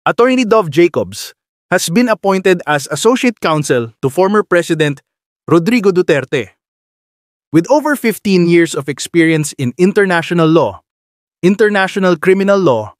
Attorney Dov Jacobs has been appointed as Associate Counsel to former President Rodrigo Duterte. With over 15 years of experience in international law, international criminal law,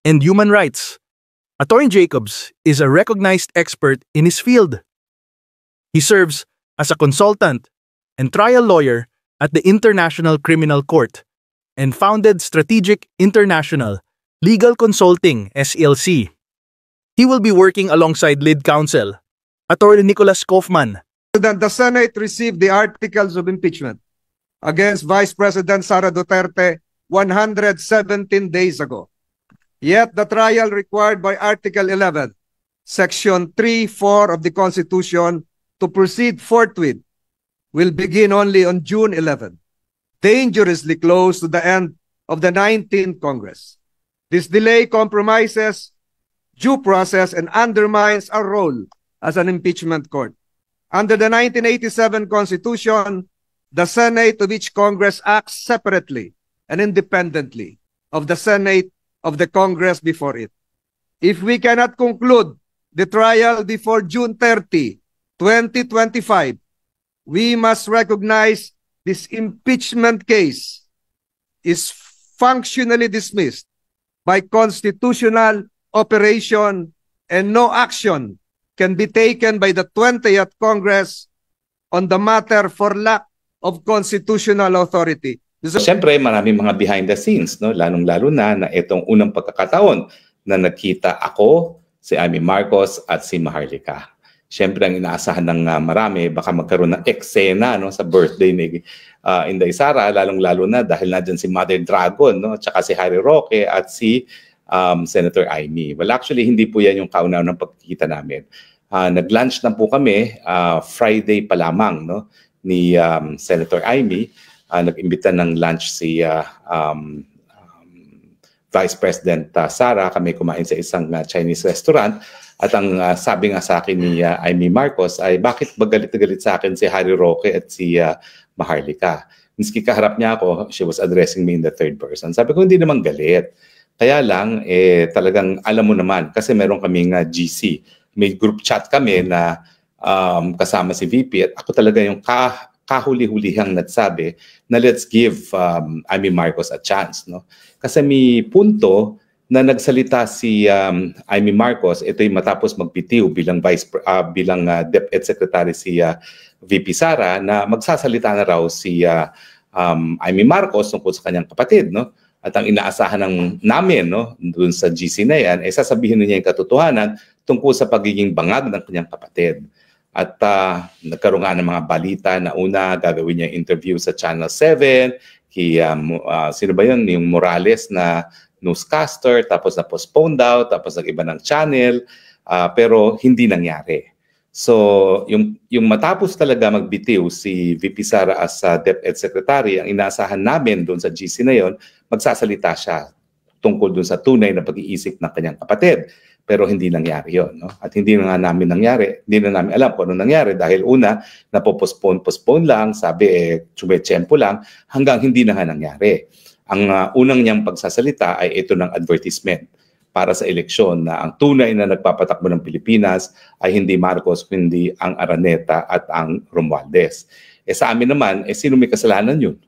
and human rights, Attorney Jacobs is a recognized expert in his field. He serves as a consultant and trial lawyer at the International Criminal Court and founded Strategic International Legal Consulting SLC. He will be working alongside lead counsel, Attorney Nicholas Kaufman. The Senate received the articles of impeachment against Vice President Sara Duterte 117 days ago. Yet the trial required by Article 11, Section 3(4) of the Constitution to proceed forthwith will begin only on June 11, dangerously close to the end of the 19th Congress. This delay compromises due process and undermines our role as an impeachment court. Under the 1987 Constitution, the Senate of each Congress acts separately and independently of the Senate of the Congress before it. If we cannot conclude the trial before June 30, 2025, we must recognize this impeachment case is functionally dismissed by constitutional operation and no action can be taken by the 20th Congress on the matter for lack of constitutional authority. Siyempre, maraming mga behind the scenes, no? Lalong-lalo na itong unang pagkakataon na nakita ako, si Amy Marcos at si Maharlika. Siyempre, ang inaasahan ng marami, baka magkaroon ng eksena, no, sa birthday ni Inday Sara, lalong-lalo na dahil na dyan si Mother Dragon, no, at saka si Harry Roque at si Senator Amy. Well, actually, hindi po yan yung kauna ng pagkikita namin. Nag-lunch na po kami Friday pa lamang, no, ni Senator Amy. Nag-imbita ng lunch si Vice President Sara. Kami kumain sa isang Chinese restaurant. At ang sabi nga sa akin ni Amy Marcos ay bakit ba galit na galit sa akin si Harry Roque at si Maharlika. Miski kaharap niya ako, she was addressing me in the third person. Sabi ko, hindi naman galit. Kaya lang, talagang alam mo naman, kasi meron kaming GC. May group chat kami na kasama si VP at ako talaga yung kahuli-hulihang nagsabi na let's give Amy Marcos a chance. No? Kasi may punto na nagsalita si Amy Marcos, ito'y matapos magbitiw bilang DepEd Secretary si VP Sara na magsasalita na raw si Amy Marcos tungkol sa kanyang kapatid, no? At ang inaasahan namin, no, doon sa GC na yan, ay sasabihin niya yung katotohanan tungkol sa pagiging bangag ng kanyang kapatid. At nagkaroon nga ng mga balita na una, gagawin niya interview sa Channel 7, sino ba yun? Yung Morales na newscaster, tapos na-postpone daw, tapos nag-iba ng channel, pero hindi nangyari. So, yung matapos talaga magbitiw si VP Sara as DepEd Secretary, ang inaasahan namin doon sa GC na yon, magsasalita siya tungkol doon sa tunay na pag-iisip ng kanyang kapatid. Pero hindi nangyari yon, no? At hindi na nga namin nangyari, hindi na namin alam kung ano nangyari dahil una, napopostpone lang, sabi tsumechempo lang, hanggang hindi na nga nangyari. Ang unang niyang pagsasalita ay ito ng advertisement para sa eleksyon na ang tunay na nagpapatakbo ng Pilipinas ay hindi Marcos, kundi ang Araneta at ang Romualdez. Sa amin naman, sino may kasalanan yun?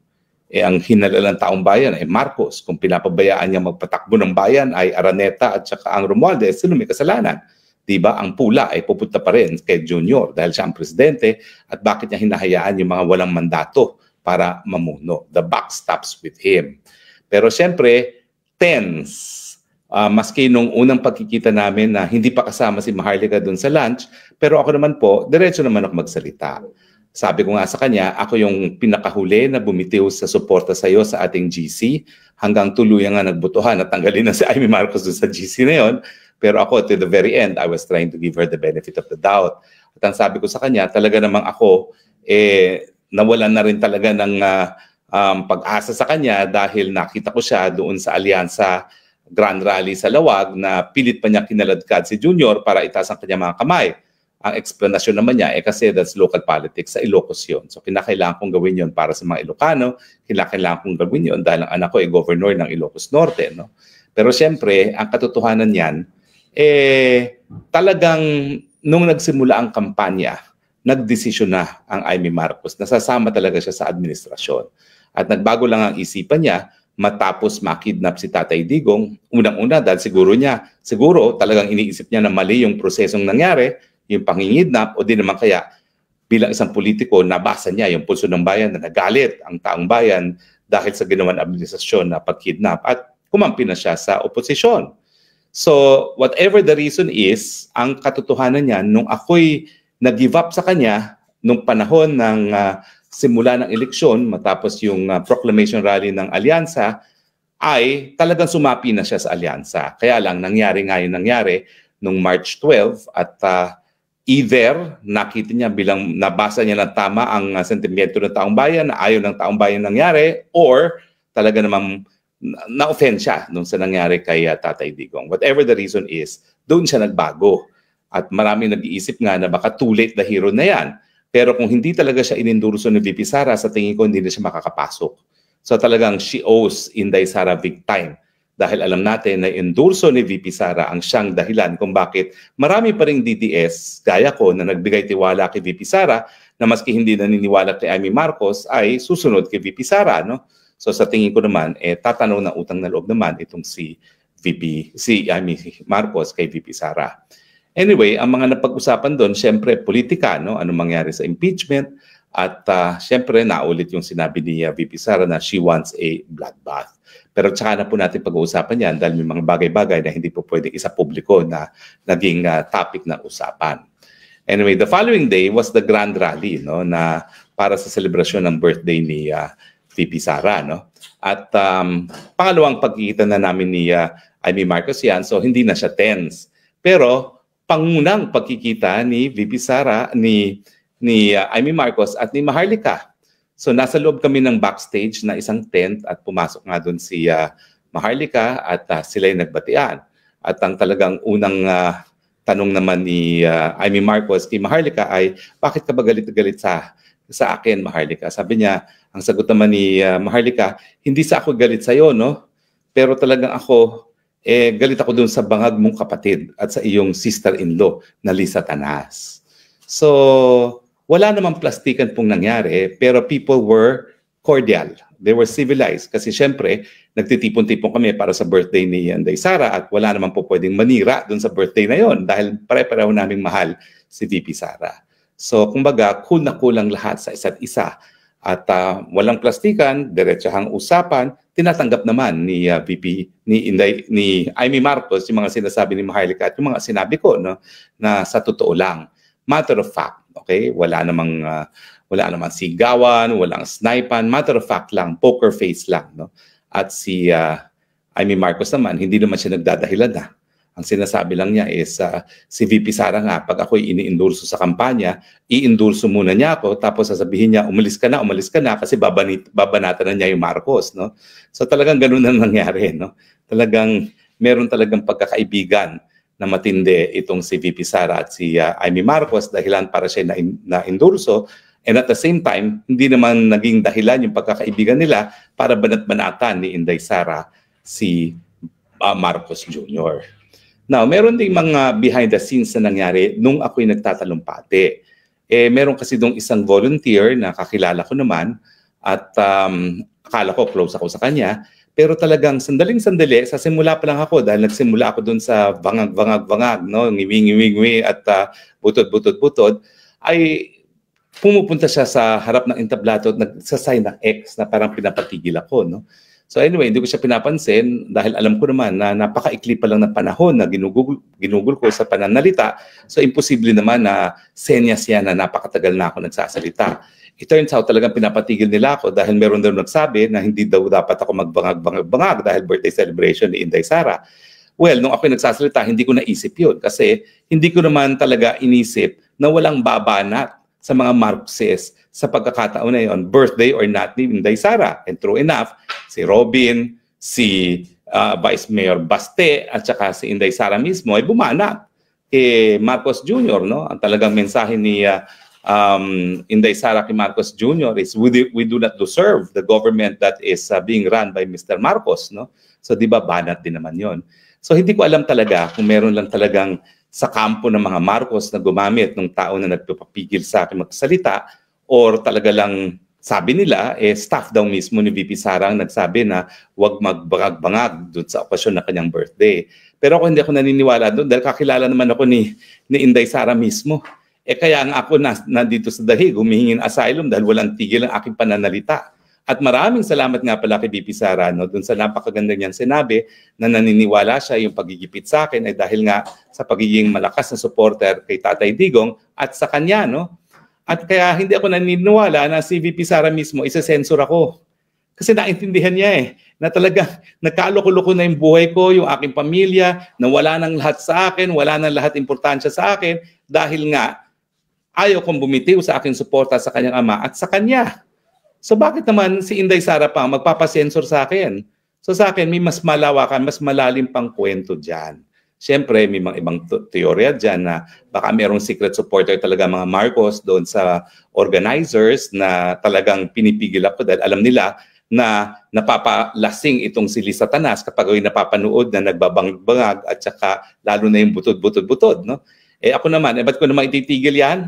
Ang hinalalang taong bayan ay Marcos. Kung pinapabayaan niya magpatakbo ng bayan ay Araneta at saka ang Romualdez, sino may kasalanan? Diba? Ang pula ay pupunta pa rin kay Junior dahil siya ang presidente at bakit niya hinahayaan yung mga walang mandato para mamuno. The buck stops with him. Pero siyempre, tense. Maski nung unang pagkikita namin na hindi pa kasama si Maharlika doon sa lunch, pero ako naman po, diretso naman ako magsalita. Sabi ko nga sa kanya, ako yung pinakahuli na bumitiw sa suporta sa iyo sa ating GC hanggang tuluyan nga nagbutuhan at tanggalin na si Amy Marcos doon sa GC na yon. Pero ako, to the very end, I was trying to give her the benefit of the doubt. At ang sabi ko sa kanya, talaga namang ako, nawalan na rin talaga ng pag-asa sa kanya dahil nakita ko siya doon sa alyansa Grand Rally sa Lawag na pilit pa niya kinaladkad si Junior para itaas ang kanya mga kamay. Ang explanation naman niya kasi that's local politics, sa Ilocos yun. So kinakailangan kong gawin yun para sa mga Ilocano, kinakailangan kong gawin yun dahil ang anak ko ay governor ng Ilocos Norte. No? Pero siyempre, ang katotohanan niyan, talagang nung nagsimula ang kampanya, nagdesisyon na ang Amy Marcos, nasasama talaga siya sa administrasyon. At nagbago lang ang isipan niya matapos makidnap si Tatay Digong. Unang-una dahil siguro talagang iniisip niya na mali yung prosesong nangyari, yung pangingidnap, o di naman kaya bilang isang politiko, nabasa niya yung pulso ng bayan na nagalit ang taong bayan dahil sa ginawan administrasyon na pagkidnap at kumampi na siya sa oposisyon. So, whatever the reason is, ang katotohanan niya, nung ako'y nag-give up sa kanya, nung panahon ng simula ng eleksyon, matapos yung proclamation rally ng Alyansa, ay talagang sumapi na siya sa Alyansa. Kaya lang, nangyari nung March 12 at either nakita niya bilang nabasa niya ng tama ang sentimiento ng taong bayan, na ayaw ng taong bayan nangyari, or talaga namang na-offend siya nung sa nangyari kay Tatay Digong. Whatever the reason is, doon siya nagbago. At maraming nag-iisip nga na baka too late the hero na yan. Pero kung hindi talaga siya inendorso ni VP Sara, sa tingin ko hindi na siya makakapasok. So talagang she owes Inday Sara big time. Dahil alam natin na endorso ni VP Sara ang siyang dahilan kung bakit marami pa ring DDS, gaya ko, na nagbigay tiwala kay VP Sara, na maski hindi naniniwala kay Amy Marcos, ay susunod kay VP Sara, no? So sa tingin ko naman, tatanaw na utang na loob naman itong si Amy Marcos kay VP Sara. Anyway, ang mga napag-usapan doon, syempre politika, no? Anong mangyari sa impeachment, at syempre naulit yung sinabi ni VP Sara na she wants a bloodbath. Pero tsaka na po natin pag-uusapan yan dahil may mga bagay-bagay na hindi po pwedeng isa publiko na naging topic ng usapan. Anyway, the following day was the grand rally, no, na para sa selebrasyon ng birthday ni VP Sara, no? At pangalawang pagkikita na namin ni Amy Marcos yan, so hindi na siya tense. Pero pangunang pagkikita ni VP Sara, ni Amy Marcos at ni Maharlika. So nasa loob kami ng backstage na isang tent at pumasok nga doon si Maharlika at sila'y nagbatian. At ang talagang unang tanong naman ni Amy Marcos kay Maharlika ay, bakit ka ba galit-galit sa akin, Maharlika? Sabi niya, ang sagot naman ni Maharlika, hindi sa ako galit sa'yo, no? Pero talagang ako, galit ako doon sa bangag mong kapatid at sa iyong sister-in-law na Lisa Tanas. So, wala namang plastikan pong nangyari, pero people were cordial. They were civilized. Kasi syempre, nagtitipon-tipon kami para sa birthday ni Inday Sara at wala naman po pwedeng manira doon sa birthday na yon dahil pare-pareho naming mahal si VP Sara. So, kumbaga, cool na cool ang lahat sa isa't isa. At walang plastikan, diretsahang usapan, tinatanggap naman ni ni Amy Marcos yung mga sinasabi ni Maharlika at yung mga sinabi ko, no, na sa totoo lang. Matter of fact, okay? Wala namang sigawan, walang snipan, matter of fact lang, poker face lang, no? At si Amy Marcos naman, hindi naman siya nagdadahilan na. Ang sinasabi lang niya is si VP Sara nga, pag ako'y ini-endorso sa kampanya, i-endorso muna niya ako, tapos sasabihin niya, umalis ka na, kasi babanatan na niya yung Marcos, no? So talagang ganun na nangyari, no? Talagang meron talagang pagkakaibigan na matindi itong si VP Sara at si Amy Marcos, dahilan para siya na-endorso, and at the same time, hindi naman naging dahilan yung pagkakaibigan nila para banat-banatan ni Inday Sara si Marcos Jr. Now, meron ding mga behind the scenes na nangyari nung ako'y nagtatalumpati. Meron kasi dong isang volunteer na kakilala ko naman at akala ko close ako sa kanya. Pero talagang sandaling-sandali, sa simula pa lang ako dahil nagsimula ako dun sa bangag, no? Ngiwi at butod, ay pumupunta siya sa harap ng entablado at nagsasign ng X na parang pinapatigil ako, no? So anyway, hindi ko siya pinapansin dahil alam ko naman na napakaikli pa lang ng panahon na ginugol ko sa pananalita. So imposible naman na senyas yan na napakatagal na ako nagsasalita. It turns out talagang pinapatigil nila ako dahil meron daw nagsabi na hindi daw dapat ako magbangag dahil birthday celebration ni Inday Sara. Well, nung ako nagsasalita, hindi ko naisip yun kasi hindi ko naman talaga inisip na walang babanat sa mga Marcoses sa pagkakataon na yun, birthday or not ni Inday Sara. And true enough, si Robin, si Vice Mayor Baste, at saka si Inday Sara mismo ay bumana kay Marcos Jr., no? Ang talagang mensahe ni Inday Sara kay Marcos Jr. is we do not deserve the government that is being run by Mr. Marcos, no? So di ba banat din naman yon. So hindi ko alam talaga kung meron lang talagang sa kampo ng mga Marcos na gumamit ng tao na nagpapapigil sa akin magsalita or talaga lang sabi nila, staff daw mismo ni VP Sara ang nagsabi na huwag magbangag-bangag doon sa okasyon ng kanyang birthday. Pero ako hindi ako naniniwala doon dahil kakilala naman ako ni Inday Sara mismo. Kaya nga ako nandito sa Dahig, humihingi ng asylum dahil walang tigil ang aking pananalita. At maraming salamat nga pala kay VP Sara doon sa napakaganda niyang sinabi na naniniwala siya yung pagigipit sa akin ay dahil nga sa pagiging malakas na supporter kay Tatay Digong at sa kanya, no? At kaya hindi ako naniniwala na si VP Sara mismo isa-censor ako. Kasi naintindihan niya na talaga nagkaloko-loko na yung buhay ko, yung aking pamilya, na wala nang lahat sa akin, wala nang lahat importansya sa akin dahil nga ayaw kong bumitiw sa aking suporta sa kanyang ama at sa kanya. So bakit naman si Inday Sara pa magpapasensor sa akin? So sa akin may mas malawakan, mas malalim pang kwento dyan. Siyempre, may mga ibang teorya dyan na baka mayroong secret supporter talaga mga Marcos doon sa organizers na talagang pinipigil ako dahil alam nila na napapalasing itong si Liz Satanas kapag ay napapanood na nagbabangag at saka lalo na yung butod-butod-butod. No? Ako naman, ba't ko naman ititigil yan?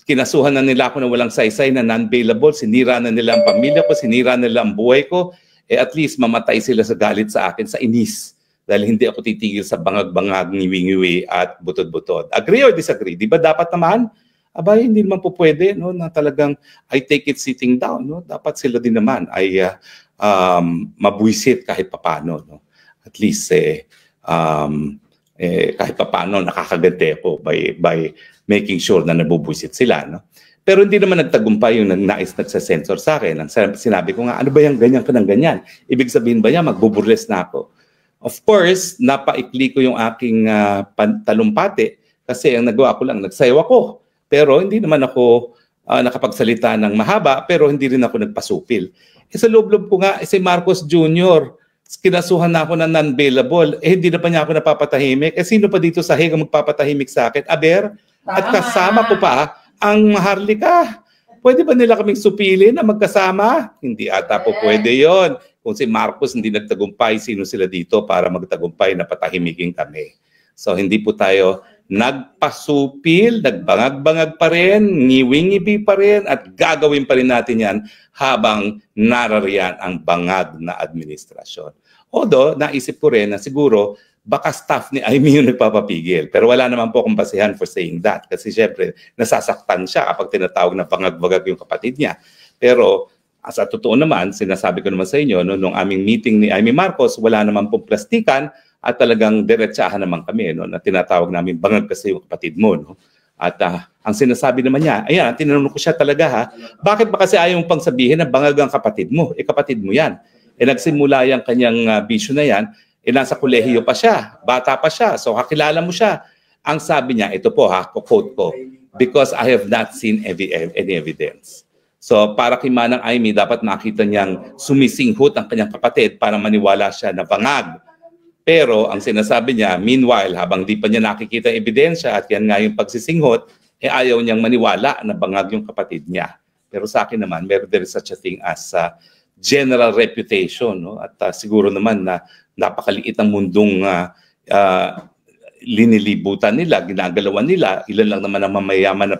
Kinasuhan na nila ako na walang saysay na non-bailable, sinira na nila ang pamilya ko, sinira na nila ang buhay ko, at least mamatay sila sa galit sa akin, sa inis. Dahil hindi ako titigil sa bangag-bangag, ngiwi-ngiwi at butod-butod. Agree or disagree? Di ba dapat naman? Abay, hindi naman po pwede no, na talagang I take it sitting down. No? Dapat sila din naman ay mabuisit kahit papano. No? At least kahit papano nakakagante ako by making sure na nabubuisit sila. No? Pero hindi naman nagtagumpay yung nais nagsasensor sa akin. Ang sinabi ko nga, ano ba yung ganyan ka ng ganyan? Ibig sabihin ba niya, magbuburles na ako? Of course, napaikli ko yung aking talumpati kasi ang nagawa ko lang, nagsayaw ako. Pero hindi naman ako nakapagsalita ng mahaba, pero hindi rin ako nagpasupil. Sa loob-loob ko nga, si Marcos Jr., kinasuhan na ako ng non-bailable, hindi na pa niya ako napapatahimik. Sino pa dito sa Hague magpapatahimik sa akin? Aber, at kasama ko pa ang Maharlika. Pwede ba nila kaming supilin na magkasama? Hindi ata po pwede yon. Kung si Marcos hindi nagtagumpay, sino sila dito para magtagumpay na patahimikin kami? So hindi po tayo nagpasupil, nagbangag-bangag pa rin, ngiwi-ngibi pa rin, at gagawin pa rin natin yan habang narariyan ang bangag na administrasyon. Although, naisip ko rin na siguro baka staff ni Amy yung nagpapapigil. Pero wala naman po akong basihan for saying that. Kasi syempre, nasasaktan siya kapag tinatawag na bangag-bangag yung kapatid niya. Pero sa totoo naman, sinasabi ko naman sa inyo, no, nung aming meeting ni Amy Marcos, wala naman pong plastikan at talagang diretsahan naman kami, no, na tinatawag namin bangag kasi yung kapatid mo. No? At ang sinasabi naman niya, ayan, tinanong ko siya talaga ha, bakit ba kasi ayaw mong pang sabihin na bangag ang kapatid mo? Kapatid mo yan. Nagsimula yung kanyang bisyo na yan, nasa kolehiyo pa siya, bata pa siya, so kakilala mo siya. Ang sabi niya, ito po ha, quote ko, because I have not seen any evidence. So para kay Manang Amy, dapat makita niyang sumisinghot ang kanyang kapatid para maniwala siya na bangag. Pero ang sinasabi niya, meanwhile, habang di pa niya nakikita ebidensya at yan nga yung pagsisinghot, ayaw niyang maniwala na bangag yung kapatid niya. Pero sa akin naman, there is such a thing as general reputation. No? At siguro naman na napakaliit ang mundong linilibutan nila, ginagalawan nila, ilan lang naman ang mamayaman na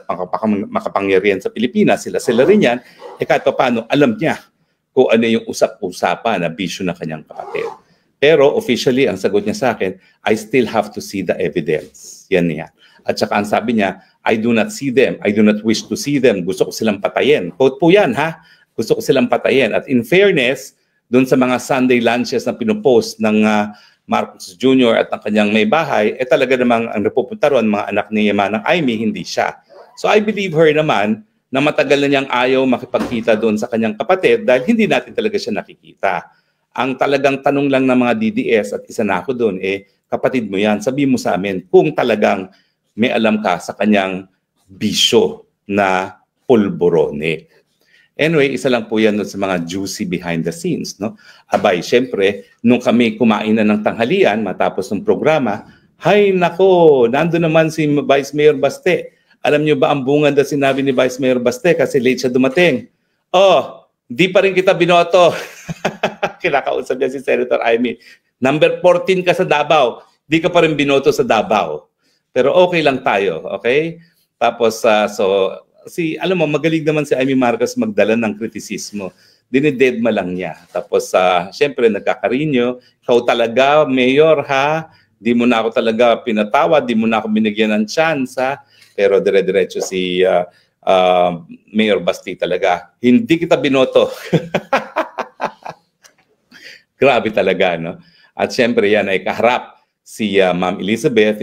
makapangyarihan sa Pilipinas, sila rin yan, kahit pa paano, alam niya kung ano yung usap-usapan na bisyo ng kanyang kapatid. Pero officially, ang sagot niya sa akin, I still have to see the evidence. Yan niya. At saka ang sabi niya, I do not see them, I do not wish to see them, gusto ko silang patayin. Quote po yan ha, gusto ko silang patayin. At in fairness, dun sa mga Sunday lunches na pinupost ng Marcos Jr. at ng kanyang may bahay, talaga namang ang napupunta ron, mga anak ni Manang Amy, hindi siya. So I believe her naman na matagal na niyang ayaw makipagkita doon sa kanyang kapatid dahil hindi natin talaga siya nakikita. Ang talagang tanong lang ng mga DDS at isa na ako doon, kapatid mo yan, sabi mo sa amin kung talagang may alam ka sa kanyang bisyo na pulborone. Anyway, isa lang po yan sa mga juicy behind the scenes. No? Abay, syempre, nung kami kumain na ng tanghalian matapos ng programa, hay nako, nando naman si Vice Mayor Baste. Alam niyo ba ang bungad na sinabi ni Vice Mayor Baste kasi late siya dumating? Oh, di pa rin kita binoto. Kinakausap niya si Senator Amy. Number 14 ka sa Davao, di ka pa rin binoto sa Davao. Pero okay lang tayo, okay? Tapos, alam mo, magaling naman si Amy Marcos magdala ng kritisismo. Dinidedma lang niya. Tapos, syempre, nagkakarinyo. Ikaw talaga, Mayor, ha? Di mo na ako talaga pinatawad, di mo na ako binigyan ng chance, ha? Pero dire-diretso si Mayor Basti talaga. Hindi kita binoto. Grabe talaga, no? At syempre, yan ay kaharap si Ma'am Elizabeth.